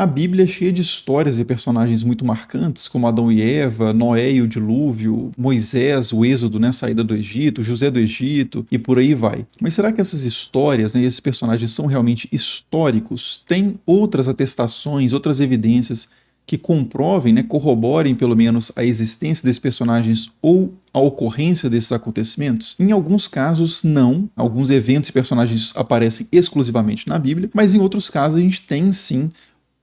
A Bíblia é cheia de histórias e personagens muito marcantes, como Adão e Eva, Noé e o dilúvio, Moisés, o êxodo, né, a saída do Egito, José do Egito e por aí vai. Mas será que essas histórias, né, esses personagens são realmente históricos? Tem outras atestações, outras evidências que comprovem, né, corroborem pelo menos a existência desses personagens ou a ocorrência desses acontecimentos? Em alguns casos, não. Alguns eventos e personagens aparecem exclusivamente na Bíblia, mas em outros casos a gente tem sim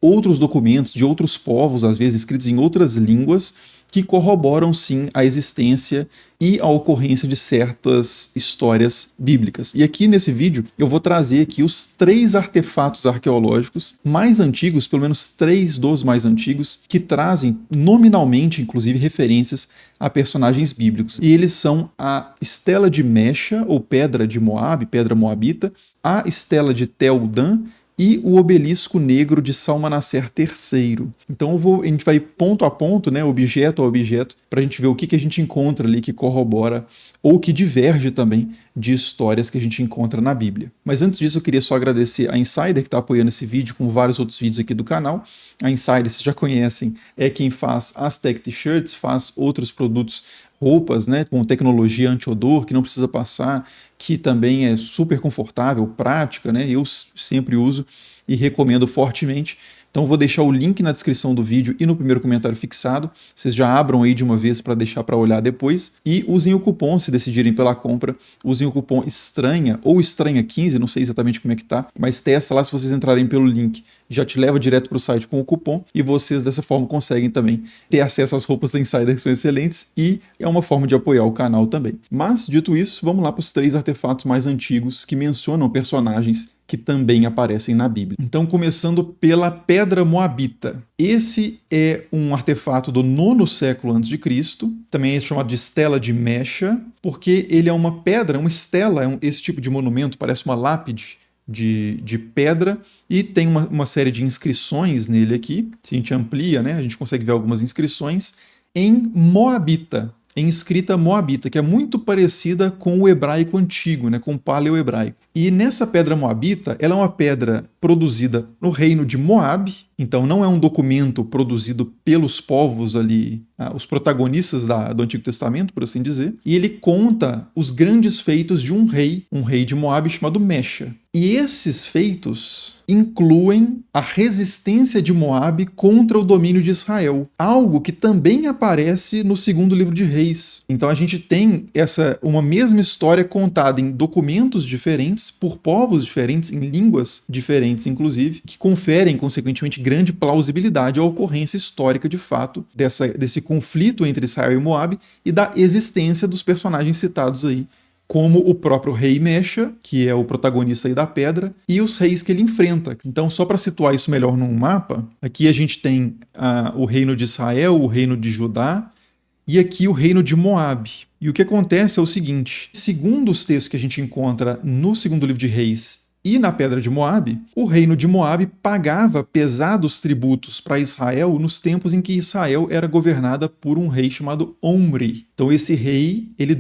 outros documentos de outros povos, às vezes escritos em outras línguas, que corroboram sim a existência e a ocorrência de certas histórias bíblicas. E aqui nesse vídeo eu vou trazer aqui os 3 artefatos arqueológicos mais antigos, pelo menos 3 dos mais antigos, que trazem nominalmente, inclusive, referências a personagens bíblicos. E eles são a Estela de Mecha, ou Pedra de Moabe, Pedra Moabita, a Estela de Tel Dan, e o obelisco negro de Salmanaser III. Então a gente vai ponto a ponto, né, objeto a objeto, para a gente ver o que a gente encontra ali que corrobora ou que diverge também de histórias que a gente encontra na Bíblia. Mas antes disso eu queria só agradecer a Insider que está apoiando esse vídeo com vários outros vídeos aqui do canal. A Insider, vocês já conhecem, é quem faz as Tech T-shirts, faz outros produtos, roupas, né, com tecnologia anti-odor, que não precisa passar, que também é super confortável, prática, né, eu sempre uso e recomendo fortemente. Então vou deixar o link na descrição do vídeo e no primeiro comentário fixado. Vocês já abram aí de uma vez para deixar para olhar depois. E usem o cupom, se decidirem pela compra, usem o cupom ESTRANHA ou ESTRANHA15, não sei exatamente como é que tá, mas testa lá se vocês entrarem pelo link. Já te leva direto para o site com o cupom e vocês dessa forma conseguem também ter acesso às roupas da Insider que são excelentes e é uma forma de apoiar o canal também. Mas, dito isso, vamos lá para os 3 artefatos mais antigos que mencionam personagens que também aparecem na Bíblia. Então, começando pela Pedra Moabita. Esse é um artefato do 9º século a.C., também é chamado de Estela de Mecha, porque ele é uma pedra, uma estela, esse tipo de monumento, parece uma lápide de pedra, e tem uma série de inscrições nele aqui. Se a gente amplia, né, a gente consegue ver algumas inscrições em Moabita, em escrita moabita, que é muito parecida com o hebraico antigo, né, com o paleo-hebraico. E nessa pedra moabita, ela é uma pedra produzida no reino de Moabe, então não é um documento produzido pelos povos ali, os protagonistas do Antigo Testamento, por assim dizer, e ele conta os grandes feitos de um rei de Moabe chamado Mecha. E esses feitos incluem a resistência de Moabe contra o domínio de Israel, algo que também aparece no 2º livro de Reis. Então a gente tem uma mesma história contada em documentos diferentes, por povos diferentes, em línguas diferentes, inclusive, que conferem, consequentemente, grande plausibilidade à ocorrência histórica de fato desse conflito entre Israel e Moabe e da existência dos personagens citados aí, como o próprio rei Mecha, que é o protagonista aí da pedra, e os reis que ele enfrenta. Então, só para situar isso melhor num mapa, aqui a gente tem o reino de Israel, o reino de Judá, e aqui o reino de Moabe. E o que acontece é o seguinte: segundo os textos que a gente encontra no 2º livro de Reis e na Pedra de Moabe, o reino de Moabe pagava pesados tributos para Israel nos tempos em que Israel era governada por um rei chamado Omri. Então esse rei, ele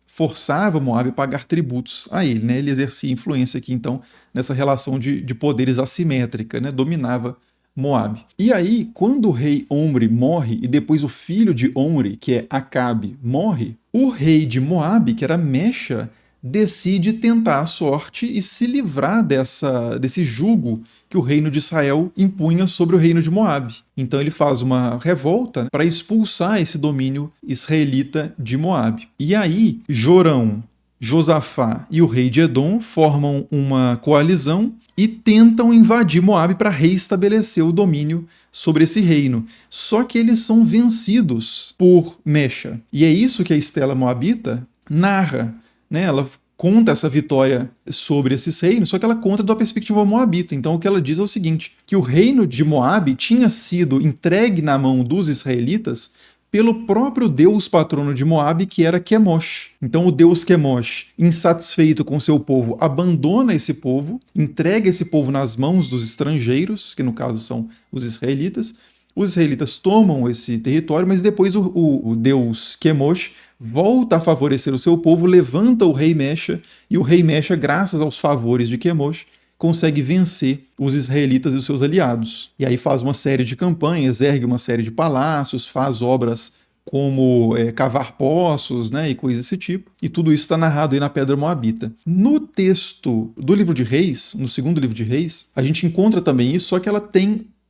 forçava Moabe a pagar tributos a ele, né? Ele exercia influência aqui, então, nessa relação de poderes assimétrica, né? Dominava Moabe. E aí, quando o rei Omri morre, e depois o filho de Omri, que é Acabe, morre, o rei de Moabe, que era Mecha, decide tentar a sorte e se livrar desse jugo que o reino de Israel impunha sobre o reino de Moabe. Então ele faz uma revolta para expulsar esse domínio israelita de Moabe. E aí, Jorão, Josafá e o rei de Edom formam uma coalizão e tentam invadir Moabe para reestabelecer o domínio sobre esse reino. Só que eles são vencidos por Mecha. E é isso que a Estela Moabita narra, né? Ela conta essa vitória sobre esses reinos, só que ela conta da perspectiva moabita. Então o que ela diz é o seguinte, que o reino de Moabe tinha sido entregue na mão dos israelitas pelo próprio deus patrono de Moabe, que era Quemosh. Então o deus Quemosh, insatisfeito com seu povo, abandona esse povo, entrega esse povo nas mãos dos estrangeiros, que no caso são os israelitas. Os israelitas tomam esse território, mas depois o deus Quemosh volta a favorecer o seu povo, levanta o rei Mecha, e o rei Mecha, graças aos favores de Quemosh, consegue vencer os israelitas e os seus aliados. E aí faz uma série de campanhas, ergue uma série de palácios, faz obras como cavar poços, né, e coisas desse tipo. E tudo isso está narrado aí na Pedra Moabita. No texto do livro de Reis, no segundo livro de Reis, a gente encontra também isso, só que ela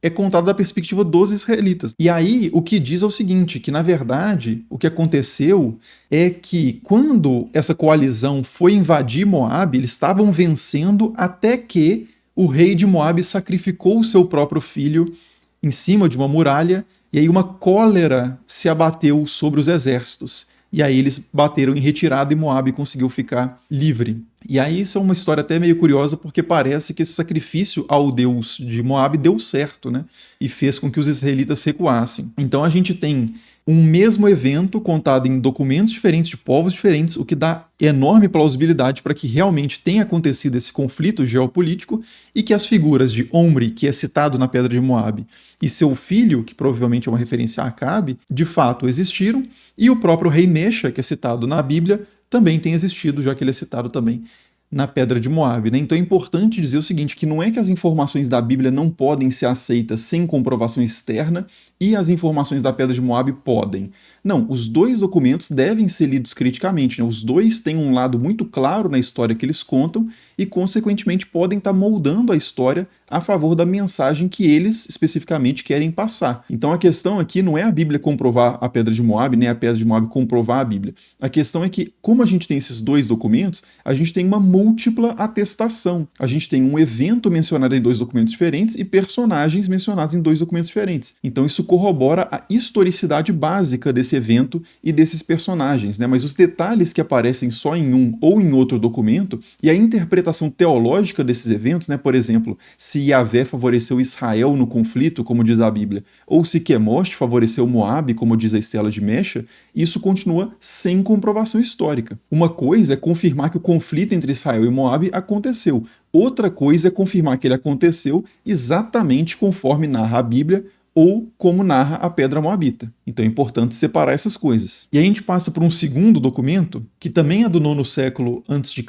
é contada da perspectiva dos israelitas. E aí o que diz é o seguinte, que na verdade o que aconteceu é que quando essa coalizão foi invadir Moabe, eles estavam vencendo até que o rei de Moabe sacrificou o seu próprio filho em cima de uma muralha, e aí uma cólera se abateu sobre os exércitos. E aí eles bateram em retirada e Moabe conseguiu ficar livre. E aí isso é uma história até meio curiosa, porque parece que esse sacrifício ao deus de Moabe deu certo, né? E fez com que os israelitas recuassem. Então a gente tem um mesmo evento contado em documentos diferentes, de povos diferentes, o que dá enorme plausibilidade para que realmente tenha acontecido esse conflito geopolítico e que as figuras de Omri, que é citado na Pedra de Moabe, e seu filho, que provavelmente é uma referência a Acabe, de fato existiram, e o próprio rei Mexa, que é citado na Bíblia, também tem existido, já que ele é citado também na Pedra de Moabe, né? Então é importante dizer o seguinte, que não é que as informações da Bíblia não podem ser aceitas sem comprovação externa e as informações da Pedra de Moabe podem. Não, os dois documentos devem ser lidos criticamente, né? Os dois têm um lado muito claro na história que eles contam e, consequentemente, podem estar moldando a história a favor da mensagem que eles especificamente querem passar. Então a questão aqui não é a Bíblia comprovar a Pedra de Moabe, nem a Pedra de Moabe comprovar a Bíblia. A questão é que, como a gente tem esses dois documentos, a gente tem uma múltipla atestação. A gente tem um evento mencionado em dois documentos diferentes e personagens mencionados em dois documentos diferentes. Então isso corrobora a historicidade básica desse evento e desses personagens, né? Mas os detalhes que aparecem só em um ou em outro documento e a interpretação teológica desses eventos, né? Por exemplo, se Yahvé favoreceu Israel no conflito, como diz a Bíblia, ou se Quemosh favoreceu Moabe, como diz a Estela de Mecha, isso continua sem comprovação histórica. Uma coisa é confirmar que o conflito entre Israel e Moabe aconteceu. Outra coisa é confirmar que ele aconteceu exatamente conforme narra a Bíblia ou como narra a Pedra Moabita. Então é importante separar essas coisas. E aí a gente passa por um segundo documento, que também é do 9º século a.C.,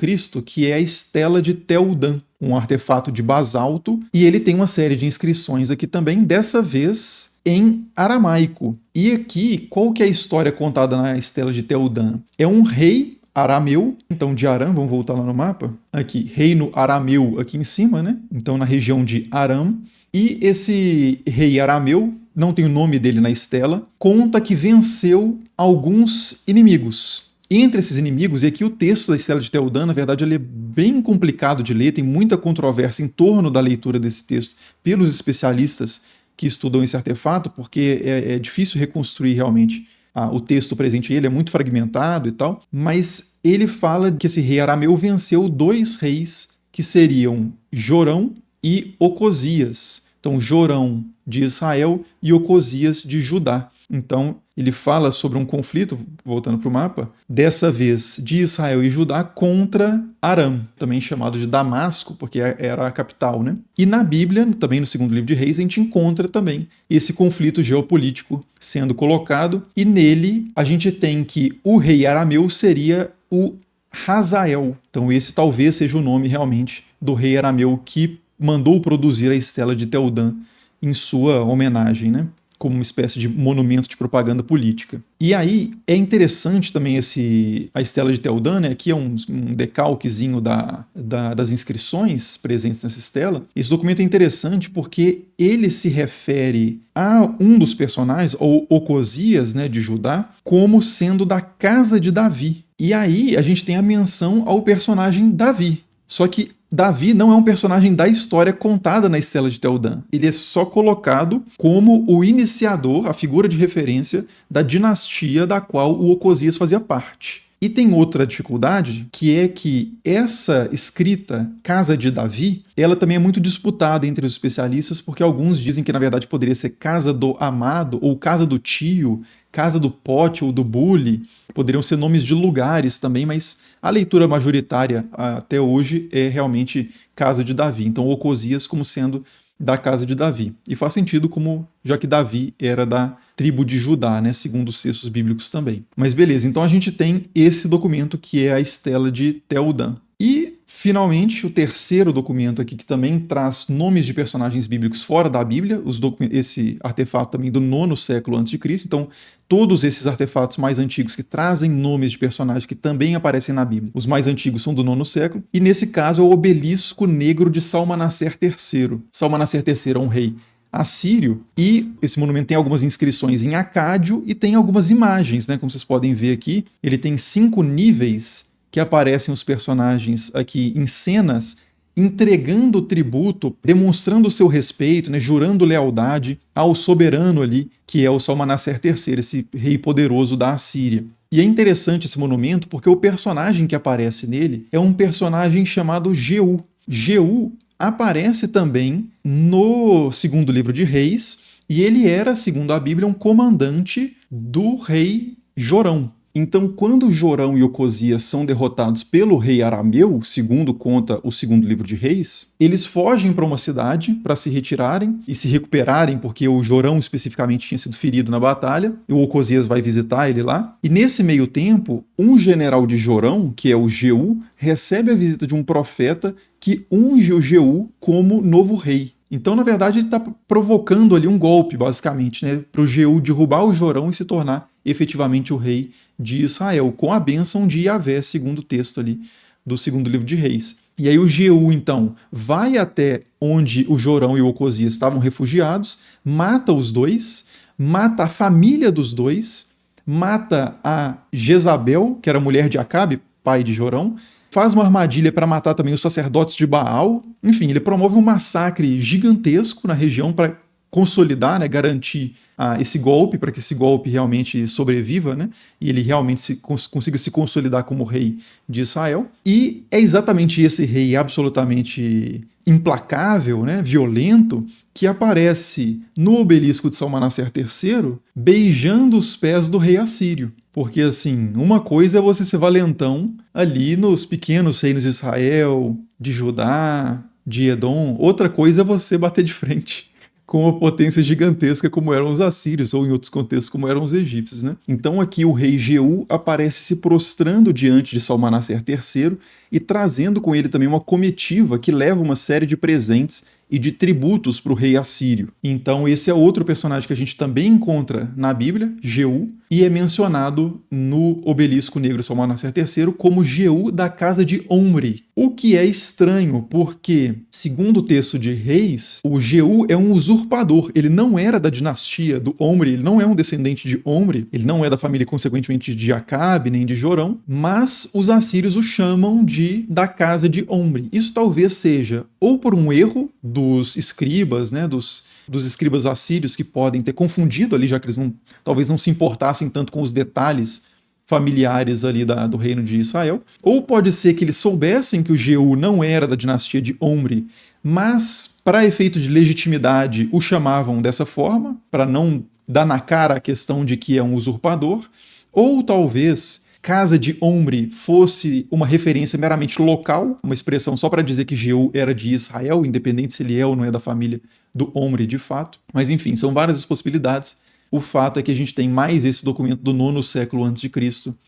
que é a Estela de Teudan, um artefato de basalto, e ele tem uma série de inscrições aqui também, dessa vez em aramaico. E aqui, qual que é a história contada na Estela de Teudan? É um rei arameu, então de Aram, vamos voltar lá no mapa, aqui, reino arameu aqui em cima, né? Então na região de Aram. E esse rei arameu, não tem o nome dele na estela, conta que venceu alguns inimigos. Entre esses inimigos, e aqui o texto da Estela de Teudan, na verdade, ele é bem complicado de ler, tem muita controvérsia em torno da leitura desse texto pelos especialistas que estudam esse artefato, porque é difícil reconstruir realmente o texto presente. Ele é muito fragmentado e tal, mas ele fala que esse rei arameu venceu dois reis que seriam Jorão e Ocosias. Então, Jorão de Israel e Ocosias de Judá. Então, ele fala sobre um conflito, voltando para o mapa, dessa vez de Israel e Judá contra Aram, também chamado de Damasco, porque era a capital, né? E na Bíblia, também no segundo livro de Reis, a gente encontra também esse conflito geopolítico sendo colocado, e nele a gente tem que o rei arameu seria o Hazael. Então, esse talvez seja o nome realmente do rei arameu que mandou produzir a Estela de Teudan em sua homenagem, né? Como uma espécie de monumento de propaganda política. E aí é interessante também a Estela de Teudan, né? Aqui é um decalquezinho das inscrições presentes nessa estela. Esse documento é interessante porque ele se refere a um dos personagens, ou Ocosias, né, de Judá, como sendo da casa de Davi. E aí a gente tem a menção ao personagem Davi. Só que Davi não é um personagem da história contada na Estela de Teudan. Ele é só colocado como o iniciador, a figura de referência da dinastia da qual o Ocosias fazia parte. E tem outra dificuldade, que é que essa escrita, Casa de Davi, ela também é muito disputada entre os especialistas, porque alguns dizem que na verdade poderia ser Casa do Amado, ou Casa do Tio, Casa do Pote ou do Bule, poderiam ser nomes de lugares também, mas a leitura majoritária até hoje é realmente Casa de Davi. Então, Ocosias como sendo da casa de Davi. E faz sentido, já que Davi era da tribo de Judá, né, segundo os textos bíblicos também. Mas beleza, então a gente tem esse documento que é a Estela de Teudan. E Finalmente, o terceiro documento aqui, que também traz nomes de personagens bíblicos fora da Bíblia, esse artefato também do 9º século a.C. Então, todos esses artefatos mais antigos que trazem nomes de personagens que também aparecem na Bíblia. Os mais antigos são do 9º século, e nesse caso é o obelisco negro de Salmanaser III. Salmanaser III é um rei assírio, e esse monumento tem algumas inscrições em acádio e tem algumas imagens, né? Como vocês podem ver aqui, ele tem 5 níveis que aparecem os personagens aqui em cenas entregando tributo, demonstrando o seu respeito, né, jurando lealdade ao soberano ali, que é o Salmanaser III, esse rei poderoso da Assíria. E é interessante esse monumento porque o personagem que aparece nele é um personagem chamado Jeú. Jeú aparece também no segundo livro de Reis, e ele era, segundo a Bíblia, um comandante do rei Jorão. Então, quando Jorão e Ocosias são derrotados pelo rei arameu, segundo conta o segundo livro de Reis, eles fogem para uma cidade para se retirarem e se recuperarem, porque o Jorão especificamente tinha sido ferido na batalha, e o Ocosias vai visitar ele lá. E nesse meio tempo, um general de Jorão, que é o Jeú, recebe a visita de um profeta que unge o Jeú como novo rei. Então, na verdade, ele está provocando ali um golpe, basicamente, né, para o Jeú derrubar o Jorão e se tornar efetivamente o rei de Israel, com a bênção de Yahvé, segundo o texto ali do segundo livro de Reis. E aí o Jeú, então, vai até onde o Jorão e o Ocosias estavam refugiados, mata os dois, mata a família dos dois, mata a Jezabel, que era mulher de Acabe, pai de Jorão, faz uma armadilha para matar também os sacerdotes de Baal. Enfim, ele promove um massacre gigantesco na região para consolidar, né, garantir esse golpe, para que esse golpe realmente sobreviva, né, e ele realmente consiga se consolidar como rei de Israel. E é exatamente esse rei absolutamente implacável, né, violento, que aparece no obelisco de Salmanaser III beijando os pés do rei assírio. Porque, assim, uma coisa é você ser valentão ali nos pequenos reinos de Israel, de Judá, de Edom. Outra coisa é você bater de frente com uma potência gigantesca como eram os assírios, ou em outros contextos como eram os egípcios, né? Então aqui o rei Jeú aparece se prostrando diante de Salmanaser III e trazendo com ele também uma comitiva que leva uma série de presentes e de tributos para o rei assírio. Então esse é outro personagem que a gente também encontra na Bíblia, Jeú, e é mencionado no obelisco negro Salmanaser III como Jeú da casa de Omri. O que é estranho, porque, segundo o texto de Reis, o Jeú é um usurpador. Ele não era da dinastia do Omri, ele não é um descendente de Omri, ele não é da família, consequentemente, de Acabe, nem de Jorão, mas os assírios o chamam da casa de Omri. Isso talvez seja ou por um erro dos escribas, né, dos escribas assírios, que podem ter confundido ali, já que eles talvez não se importassem tanto com os detalhes familiares ali do reino de Israel, ou pode ser que eles soubessem que o Jeú não era da dinastia de Omri, mas para efeito de legitimidade o chamavam dessa forma, para não dar na cara a questão de que é um usurpador, ou talvez casa de Omri fosse uma referência meramente local, uma expressão só para dizer que Jeú era de Israel, independente se ele é ou não é da família do Omri de fato. Mas enfim, são várias as possibilidades. O fato é que a gente tem mais esse documento do 9º século a.C.,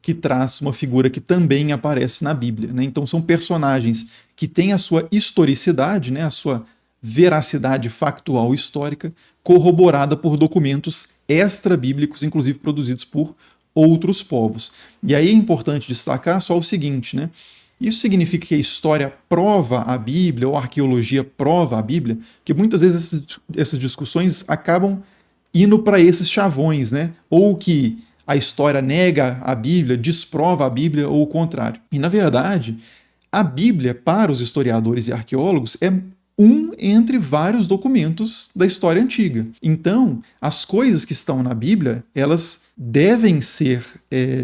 que traz uma figura que também aparece na Bíblia, né? Então são personagens que têm a sua historicidade, né? A sua veracidade factual histórica, corroborada por documentos extra-bíblicos, inclusive produzidos por outros povos. E aí é importante destacar só o seguinte, né? Isso significa que a história prova a Bíblia, ou a arqueologia prova a Bíblia, porque muitas vezes essas discussões acabam indo para esses chavões, né? Ou que a história nega a Bíblia, desprova a Bíblia, ou o contrário. E, na verdade, a Bíblia, para os historiadores e arqueólogos, é um entre vários documentos da história antiga. Então, as coisas que estão na Bíblia, elas devem ser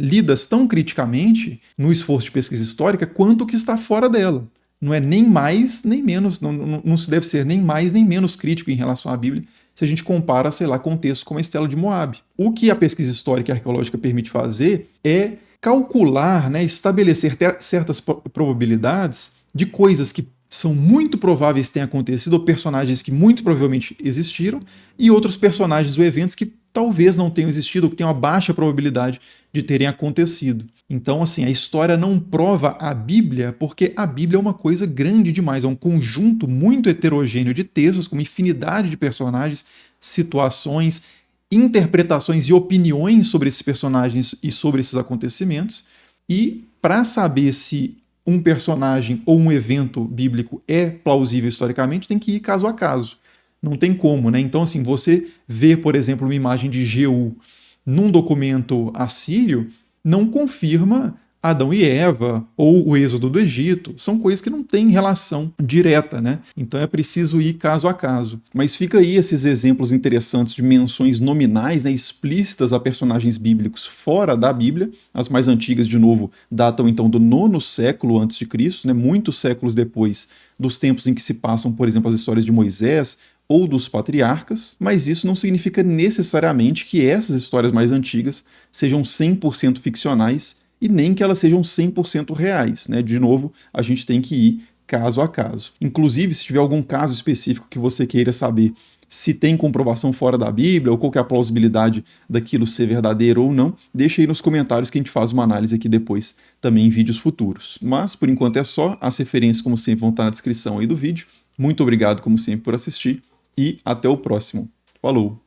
lidas tão criticamente no esforço de pesquisa histórica quanto o que está fora dela. Não é nem mais nem menos, não se deve ser nem mais nem menos crítico em relação à Bíblia se a gente compara, sei lá, com textos como a Estela de Moabe. O que a pesquisa histórica e arqueológica permite fazer é calcular, né, estabelecer certas probabilidades de coisas que são muito prováveis que tenham acontecido, ou personagens que muito provavelmente existiram, e outros personagens ou eventos que talvez não tenham existido ou que tenham uma baixa probabilidade de terem acontecido. Então, assim, a história não prova a Bíblia porque a Bíblia é uma coisa grande demais, é um conjunto muito heterogêneo de textos com uma infinidade de personagens, situações, interpretações e opiniões sobre esses personagens e sobre esses acontecimentos. E para saber se um personagem ou um evento bíblico é plausível historicamente, tem que ir caso a caso. Não tem como, né? Então, assim, você vê, por exemplo, uma imagem de Jeú num documento assírio, não confirma Adão e Eva ou o êxodo do Egito. São coisas que não têm relação direta, né? Então é preciso ir caso a caso. Mas fica aí esses exemplos interessantes de menções nominais, né, explícitas a personagens bíblicos fora da Bíblia. As mais antigas, de novo, datam então do 9º século antes de Cristo, né, muitos séculos depois dos tempos em que se passam, por exemplo, as histórias de Moisés ou dos patriarcas, mas isso não significa necessariamente que essas histórias mais antigas sejam 100% ficcionais e nem que elas sejam 100% reais, né? De novo, a gente tem que ir caso a caso. Inclusive, se tiver algum caso específico que você queira saber se tem comprovação fora da Bíblia ou qual que é a plausibilidade daquilo ser verdadeiro ou não, deixa aí nos comentários que a gente faz uma análise aqui depois, também em vídeos futuros. Mas, por enquanto é só, as referências, como sempre, vão estar na descrição aí do vídeo. Muito obrigado, como sempre, por assistir e até o próximo. Falou!